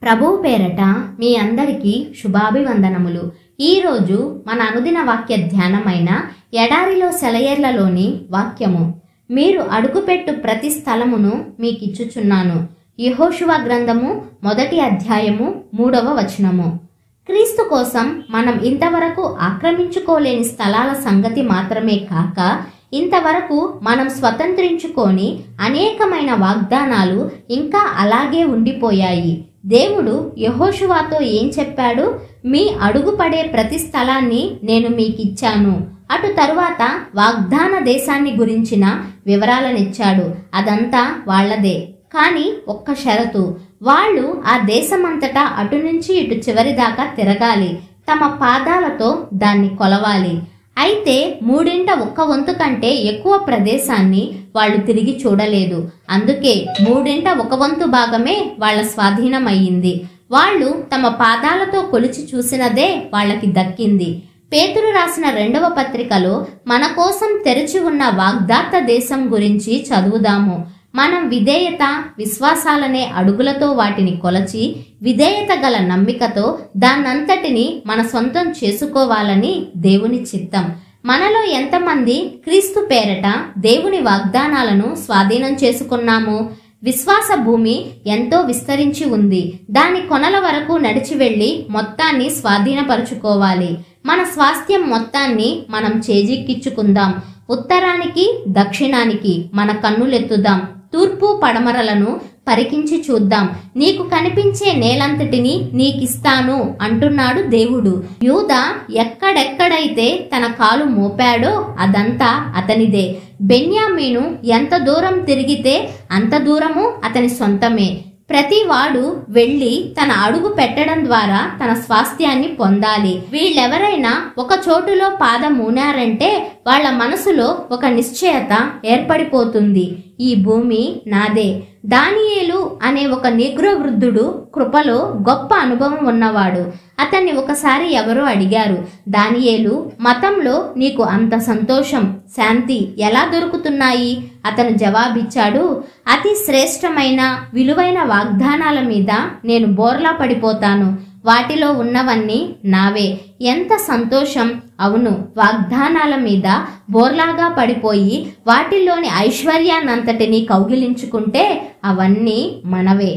ప్రభువు పేరట మీ అందరికీ శుభాభివందనములు. ఈరోజు మన అనుదిన వాక్య ధ్యానమైన ఎడారిలో సెలయేర్లలోని వాక్యము. మీరు అడుగుపెట్టు ప్రతి స్థలమును మీకిచ్చుచున్నాను. యెహోషువ గ్రంథము 1వ అధ్యాయము 3వ వచనము. క్రీస్తు కోసం మనం ఇంతవరకు ఆక్రమించుకోలేని స్థలాల సంగతి మాత్రమే కాక ఇంతవరకు మనం స్వతంత్రించుకొని అనేకమైన వాగ్దానాలు ఇంకా అలాగే ఉండిపోయాయి. దేవుడు యెహోషువతో ఏం చెప్పాడు? మీ అడుగుపడే ప్రతి స్థలాన్ని నేను మీకిచ్చాను. అటు తరువాత వాగ్దాన దేశాన్ని గురించిన వివరాలనిచ్చాడు. అదంతా వాళ్లదే. కానీ ఒక్క షరతు, వాళ్ళు ఆ దేశమంతటా అటు నుంచి ఇటు చివరి దాకా తిరగాలి, తమ పాదాలతో దాన్ని కొలవాలి. అయితే 1/3 కంటే ఎక్కువ ప్రదేశాన్ని వాళ్ళు తిరిగి చూడలేదు. అందుకే 1/3 భాగమే వాళ్ళ స్వాధీనమయ్యింది. వాళ్ళు తమ పాదాలతో కొలిచి చూసినదే వాళ్ళకి దక్కింది. పేతురు రాసిన 2వ పత్రికలో మన కోసం తెరిచి ఉన్న వాగ్దాత దేశం గురించి చదువుదాము. మనం విధేయత, విశ్వాసాలనే అడుగులతో వాటిని కొలచి విధేయత గల నమ్మికతో దాన్నంతటిని మన సొంతం చేసుకోవాలని దేవుని చిత్తం. మనలో ఎంతమంది క్రీస్తు పేరట దేవుని వాగ్దానాలను స్వాధీనం చేసుకున్నాము? విశ్వాస భూమి ఎంతో విస్తరించి ఉంది. దాని కొనల వరకు నడిచి వెళ్లి మొత్తాన్ని స్వాధీనపరుచుకోవాలి. మన స్వాస్థ్యం మొత్తాన్ని మనం చేజిక్కించుకుందాం. ఉత్తరానికి దక్షిణానికి మన కన్నులెత్తుదాం. తూర్పు పడమరలను పరికించి చూద్దాం. నీకు కనిపించే నేలంతటిని నీకిస్తాను అంటున్నాడు దేవుడు. యూదా ఎక్కడెక్కడైతే తన కాలు మోపాడో అదంతా అతనిదే. బెన్యామీను ఎంత దూరం తిరిగితే అంత దూరము అతని సొంతమే. ప్రతి వాడు వెళ్లి తన అడుగు పెట్టడం ద్వారా తన స్వాస్థ్యాన్ని పొందాలి. వీళ్ళెవరైనా ఒక చోటులో పాదం ఊనారంటే వాళ్ళ మనసులో ఒక నిశ్చయత ఏర్పడిపోతుంది. ఈ భూమి నాదే. దానియేలు అనే ఒక నీగ్రో వృద్ధుడు కృపలో గొప్ప అనుభవం ఉన్నవాడు. అతన్ని ఒకసారి ఎవరో అడిగారు, దానియేలు, మతంలో నీకు అంత సంతోషం, శాంతి ఎలా దొరుకుతున్నాయి? అతను జవాబిచ్చాడు, అతి శ్రేష్టమైన విలువైన వాగ్దానాల మీద నేను బోర్లా పడిపోతాను. వాటిలో ఉన్నవన్నీ నావే. ఎంత సంతోషం! అవును, వాగ్దానాల మీద బోర్లాగా పడిపోయి వాటిల్లోని ఐశ్వర్యాన్నంతటినీ కౌగిలించుకుంటే అవన్నీ మనవే.